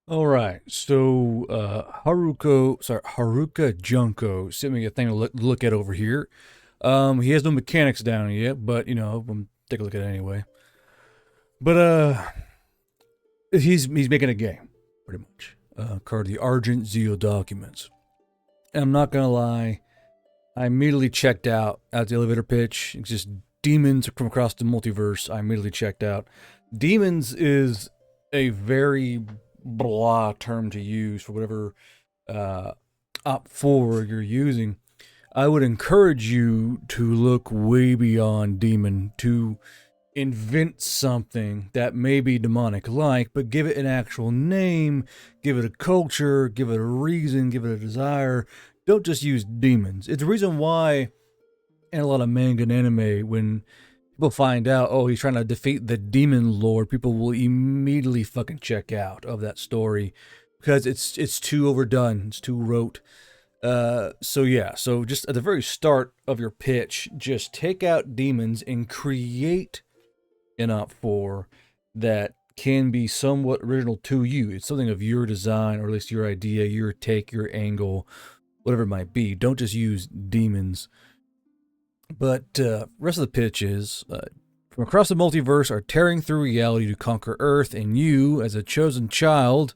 All right, so Haruka Junko sent me a thing to look at over here. He has no mechanics down yet, but I'm take a look at it anyway. But he's making a game, pretty much. Called the Argent Zeal Documents. And I'm not gonna lie, I immediately checked out at the elevator pitch. It's just demons from across the multiverse. I immediately checked out. Demons is a very blah term to use for whatever uh, op four you're using. I would encourage you to look way beyond demon, to invent something that may be demonic like, but give it an actual name, give it a culture, give it a reason, give it a desire. Don't just use demons. It's the reason why in a lot of manga and anime, when people find out, oh, he's trying to defeat the demon lord, people will immediately fucking check out of that story because it's too overdone, it's too rote. So just at the very start of your pitch, just take out demons and create an op four that can be somewhat original to you. It's something of your design, or at least your idea, your take, your angle, whatever it might be. Don't just use demons. But rest of the pitch is from across the multiverse are tearing through reality to conquer Earth, and you, as a chosen child,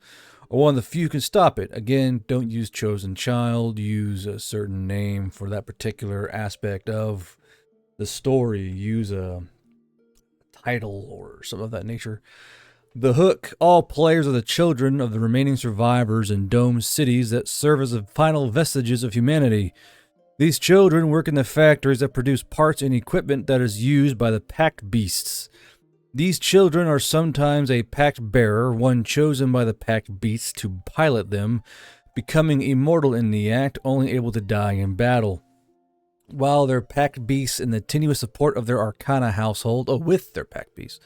are one of the few who can stop it. Again, don't use chosen child. Use a certain name for that particular aspect of the story. Use a title or something of that nature. The hook, all players are the children of the remaining survivors in domed cities that serve as the final vestiges of humanity. These children work in the factories that produce parts and equipment that is used by the pack beasts. These children are sometimes a pack bearer, one chosen by the pack beasts to pilot them, becoming immortal in the act, only able to die in battle. While their pack beasts in the tenuous support of their Arcana household, with their pack beasts,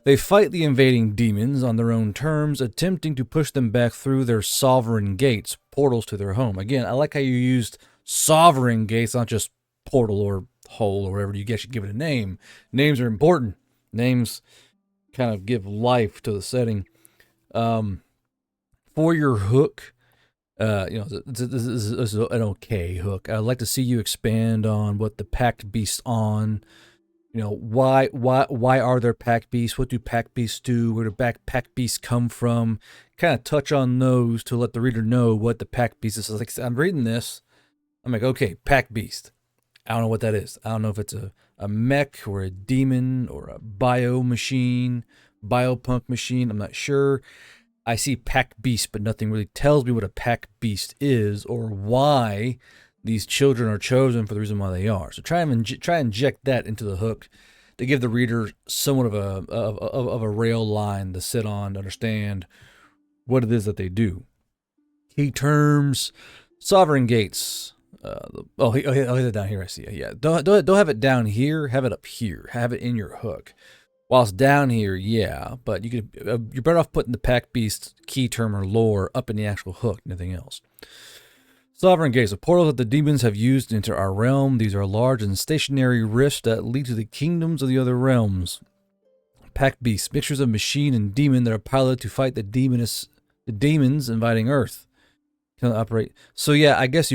they fight the invading demons on their own terms, attempting to push them back through their sovereign gates, portals to their home. Again, I like how you used sovereign gates, not just portal or hole or whatever. You guys should give it a name. Names are important. Names kind of give life to the setting. For your hook, this is an okay hook. I'd like to see you expand on what the packed beasts on. Why are there pack beasts? What do pack beasts do? Where do pack beasts come from? Kind of touch on those to let the reader know what the pack beast is. Like, I'm reading this, I'm like, okay, pack beast. I don't know what that is. I don't know if it's a mech or a demon or a bio machine, biopunk machine. I'm not sure. I see pack beast, but nothing really tells me what a pack beast is or why these children are chosen for the reason why they are. So try and inject that into the hook to give the reader somewhat of a rail line to sit on to understand what it is that they do. Key terms: sovereign gates. He has it down here. I see. Yeah, don't have it down here. Have it up here. Have it in your hook. Whilst down here, yeah, but you could you're better off putting the pack beast key term or lore up in the actual hook, nothing else. Sovereign gates, a portal that the demons have used into our realm. These are large and stationary rifts that lead to the kingdoms of the other realms. Pack beasts, mixtures of machine and demon that are piloted to fight the demons invading Earth. Can operate. So yeah, I guess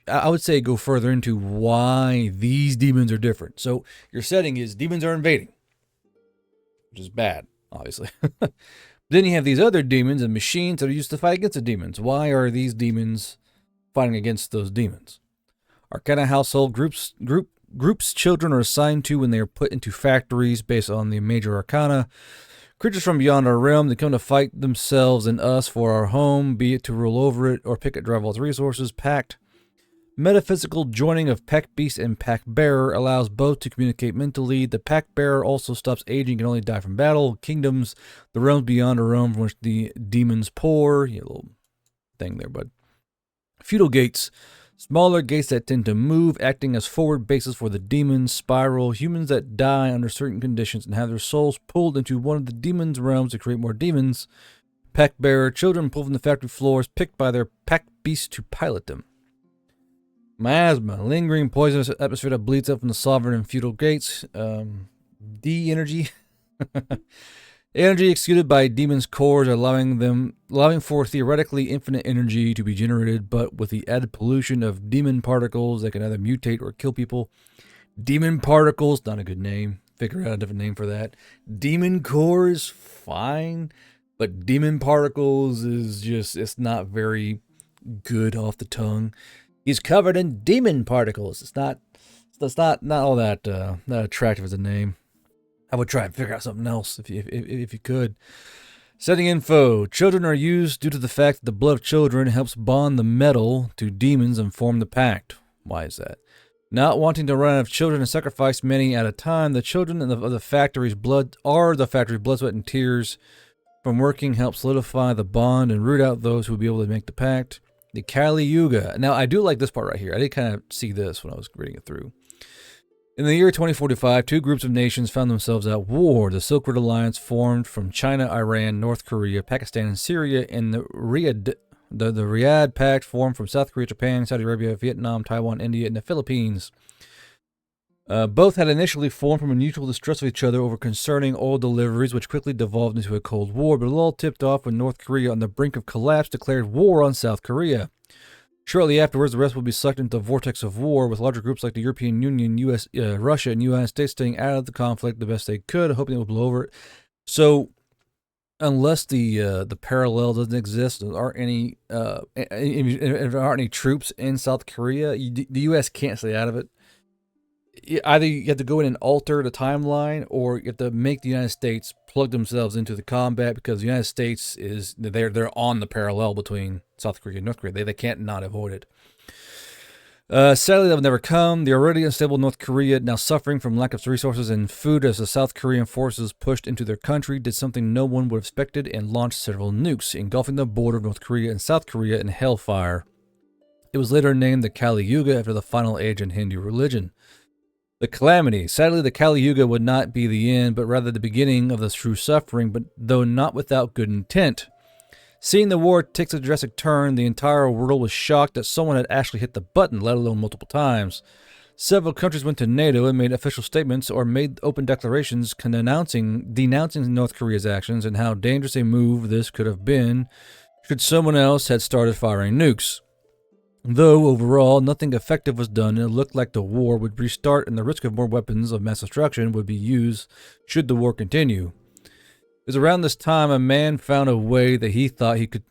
I would say go further into why these demons are different. So your setting is demons are invading, which is bad, obviously. Then you have these other demons and machines that are used to fight against the demons. Why are these demons fighting against those demons? Arcana household groups children are assigned to when they are put into factories based on the major arcana. Creatures from beyond our realm that come to fight themselves and us for our home, be it to rule over it or pick at Drival's resources. Pact. Metaphysical joining of pack beast and pack bearer allows both to communicate mentally. The pack bearer also stops aging and can only die from battle. Kingdoms, the realms beyond our realm from which the demons pour. Yeah, a little thing there, bud. Feudal gates. Smaller gates that tend to move, acting as forward bases for the demons. Spiral. Humans that die under certain conditions and have their souls pulled into one of the demons' realms to create more demons. Pack bearer. Children pulled from the factory floors, picked by their pack beasts to pilot them. Miasma. Lingering poisonous atmosphere that bleeds up from the sovereign and feudal gates. D energy. Energy executed by demons' cores, allowing for theoretically infinite energy to be generated, but with the added pollution of demon particles that can either mutate or kill people. Demon particles, not a good name. Figure out a different name for that. Demon core is fine, but demon particles is just, it's not very good off the tongue. He's covered in demon particles. It's not all that not attractive as a name. I would try and figure out something else if you could. Setting info. Children are used due to the fact that the blood of children helps bond the metal to demons and form the pact. Why is that? Not wanting to run out of children and sacrifice many at a time, the children of the factory's blood, sweat, and tears from working help solidify the bond and root out those who will be able to make the pact. The Kali Yuga. Now, I do like this part right here. I did kind of see this when I was reading it through. In the year 2045, two groups of nations found themselves at war. The Silk Road Alliance formed from China, Iran, North Korea, Pakistan, and Syria, and the Riyadh Pact formed from South Korea, Japan, Saudi Arabia, Vietnam, Taiwan, India, and the Philippines. Both had initially formed from a mutual distrust of each other over concerning oil deliveries, which quickly devolved into a Cold War, but it all tipped off when North Korea, on the brink of collapse, declared war on South Korea. Shortly afterwards, the rest will be sucked into the vortex of war, with larger groups like the European Union, Russia, and United States staying out of the conflict the best they could, hoping it would blow over it. So, unless the parallel doesn't exist, there aren't any if there aren't any troops in South Korea, the U.S. can't stay out of it. Either you have to go in and alter the timeline, or you have to make the United States plug themselves into the combat, because the United States they're on the parallel between South Korea and North Korea. They can't not avoid it. Sadly, that will never come. The already unstable North Korea, now suffering from lack of resources and food as the South Korean forces pushed into their country, did something no one would have expected and launched several nukes, engulfing the border of North Korea and South Korea in hellfire. It was later named the Kali Yuga after the final age in Hindu religion. The calamity. Sadly, the Kali Yuga would not be the end, but rather the beginning of the true suffering, but though not without good intent. Seeing the war take a drastic turn, the entire world was shocked that someone had actually hit the button, let alone multiple times. Several countries went to NATO and made official statements or made open declarations denouncing North Korea's actions and how dangerous a move this could have been should someone else had started firing nukes. Though, overall, nothing effective was done, and it looked like the war would restart and the risk of more weapons of mass destruction would be used should the war continue. It was around this time a man found a way he thought he could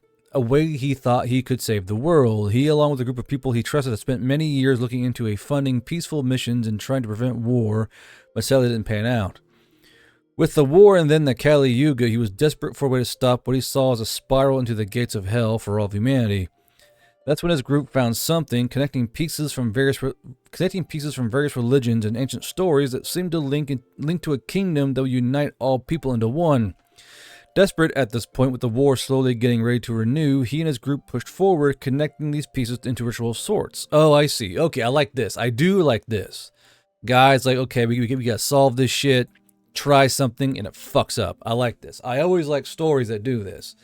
save the world. He, along with a group of people he trusted, had spent many years looking into funding peaceful missions and trying to prevent war, but sadly didn't pan out. With the war and then the Kali Yuga, he was desperate for a way to stop what he saw as a spiral into the gates of hell for all of humanity. That's when his group found something, connecting pieces from various religions and ancient stories that seemed to link to a kingdom that would unite all people into one. Desperate at this point, with the war slowly getting ready to renew, he and his group pushed forward, connecting these pieces into ritual of sorts. Oh, I see. Okay, I like this. I do like this. Guys, like, okay, we gotta solve this shit, try something, and it fucks up. I like this. I always like stories that do this.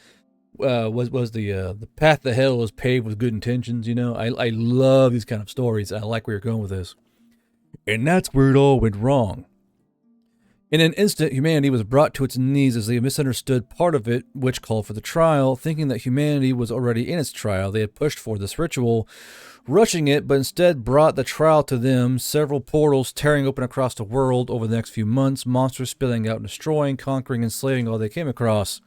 Was the path to hell was paved with good intentions, you know? I love these kind of stories. I like where you're going with this. And that's where it all went wrong. In an instant, humanity was brought to its knees as they misunderstood part of it, which called for the trial. Thinking that humanity was already in its trial, they had pushed for this ritual, rushing it, but instead brought the trial to them, several portals tearing open across the world over the next few months, monsters spilling out and destroying, conquering, and slaying all they came across.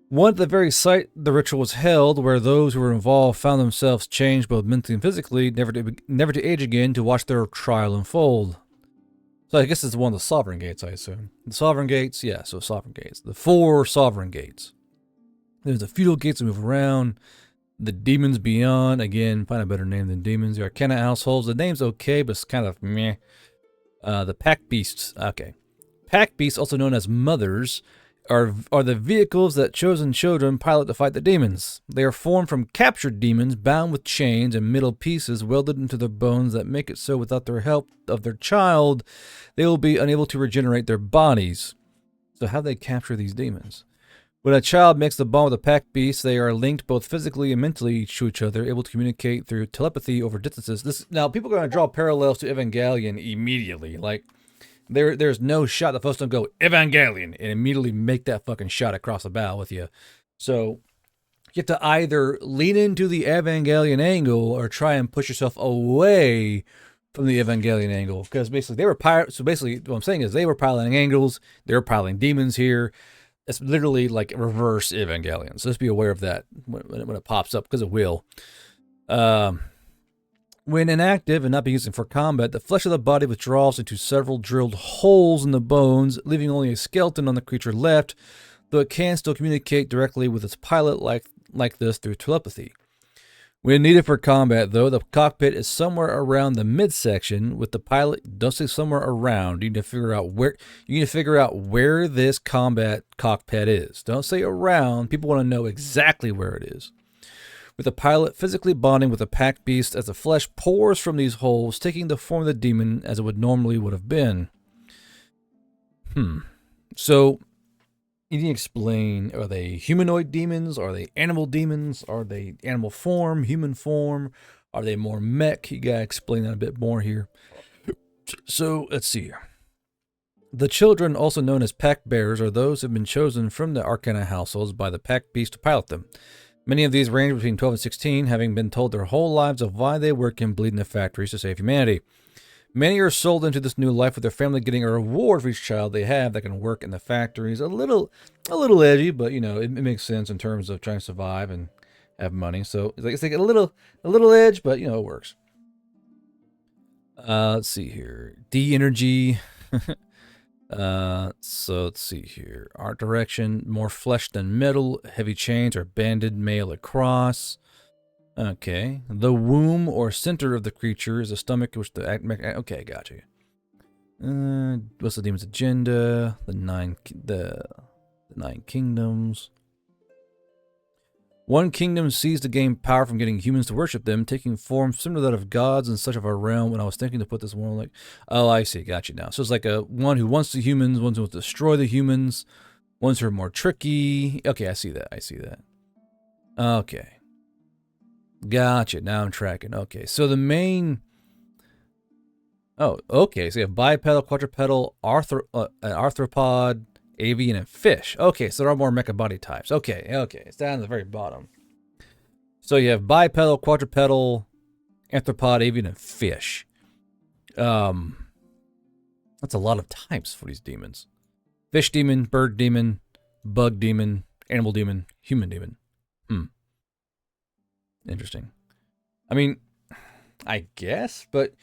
One at the very site the ritual was held, where those who were involved found themselves changed both mentally and physically, never to age again, to watch their trial unfold. So I guess it's one of the sovereign gates, I assume. The sovereign gates? Yeah, so sovereign gates. The 4 sovereign gates. There's the feudal gates that move around. The demons beyond. Again, find a better name than demons. The Arcana households. The name's okay, but it's kind of meh. The pack beasts. Okay. Pack beasts, also known as mothers, are the vehicles that chosen children pilot to fight the demons. They are formed from captured demons, bound with chains and metal pieces welded into their bones that make it so without the help of their child, they will be unable to regenerate their bodies. So how do they capture these demons? When a child makes the bond with a pack beast, they are linked both physically and mentally to each other, able to communicate through telepathy over distances. Now, people are going to draw parallels to Evangelion immediately. Like, There's no shot the folks don't go Evangelion and immediately make that fucking shot across the bow with you. So you have to either lean into the Evangelion angle or try and push yourself away from the Evangelion angle. Because basically they were so basically what I'm saying is they were piloting angles, they were piloting demons here. It's literally like reverse Evangelion. So just be aware of that when it pops up, because it will. When inactive and not being used for combat, the flesh of the body withdraws into several drilled holes in the bones, leaving only a skeleton on the creature left, though it can still communicate directly with its pilot like this through telepathy. When needed for combat, though, the cockpit is somewhere around the midsection, with the pilot don't say somewhere around. You need to figure out where this combat cockpit is. Don't say around. People want to know exactly where it is. With the pilot physically bonding with the pack beast as the flesh pours from these holes, taking the form of the demon as it would have been. So, you need to explain, are they humanoid demons? Are they animal demons? Are they animal form, human form? Are they more mech? You gotta explain that a bit more here. So, let's see here. The children, also known as pack bearers, are those who have been chosen from the Arcana households by the pack beast to pilot them. Many of these range between 12 and 16, having been told their whole lives of why they work and bleed in the factories to save humanity. Many are sold into this new life with their family getting a reward for each child they have that can work in the factories. A little edgy, but it makes sense in terms of trying to survive and have money. So it's like a little edge, but it works. Let's see here. D energy. So let's see here. Art direction, more flesh than metal. Heavy chains are banded male across. Okay. The womb or center of the creature is the stomach, which okay, gotcha. What's the demon's agenda? The nine kingdoms. One kingdom sees to gain power from getting humans to worship them, taking form similar to that of gods and such of our realm. When I was thinking to put this one oh, I see, got you now. So it's like one who wants the humans, one who wants to destroy the humans, ones who are more tricky. Okay, I see that. Okay. Gotcha, now I'm tracking. Okay, so the main... Oh, okay, so you have bipedal, quadrupedal, arthropod, avian, and fish. Okay, so there are more mecha body types. Okay, it's down at the very bottom. So you have bipedal, quadrupedal, arthropod, avian, and fish. That's a lot of types for these demons. Fish demon, bird demon, bug demon, animal demon, human demon. Interesting. I mean, I guess, but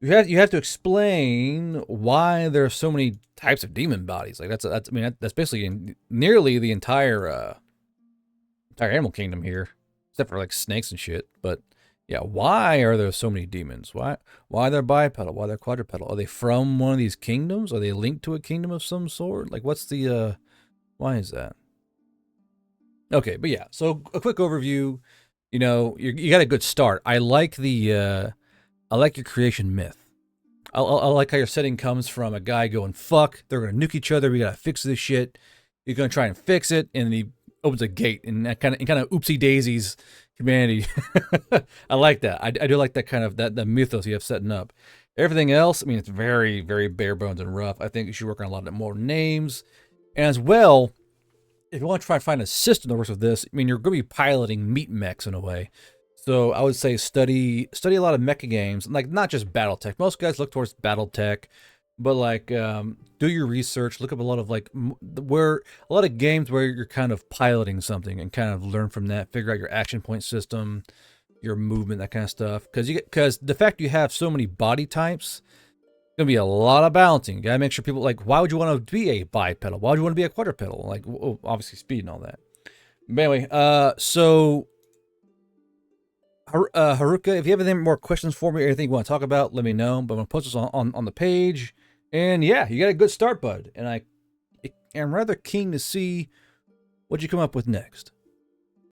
you have to explain why there are so many types of demon bodies. Like that's basically nearly the entire animal kingdom here, except for like snakes and shit. But yeah, why are there so many demons? Why they're bipedal? Why they're quadrupedal? Are they from one of these kingdoms? Are they linked to a kingdom of some sort? Like what's the why is that? Okay, but yeah, so a quick overview. You got a good start. I like your creation myth. I like how your setting comes from a guy going, fuck, they're going to nuke each other. We got to fix this shit. You're going to try and fix it. And he opens a gate and that kind of oopsie daisies humanity. I like that. I do like that kind of, that mythos you have setting up. Everything else, I mean, it's very, very bare bones and rough. I think you should work on a lot more names. And as well, if you want to try and find a system that works with this, I mean, you're going to be piloting meat mechs in a way. So I would say study a lot of mecha games, like not just BattleTech. Most guys look towards BattleTech, but like do your research, look up a lot of games where you're kind of piloting something and kind of learn from that, figure out your action point system, your movement, that kind of stuff. Because the fact you have so many body types, gonna be a lot of balancing. You gotta make sure people why would you want to be a bipedal? Why would you want to be a quadrupedal? Like, obviously speed and all that. But anyway, so Haruka, if you have any more questions for me or anything you want to talk about, let me know. But I'm gonna post this on the page. And yeah, you got a good start, bud. And I am rather keen to see what you come up with next.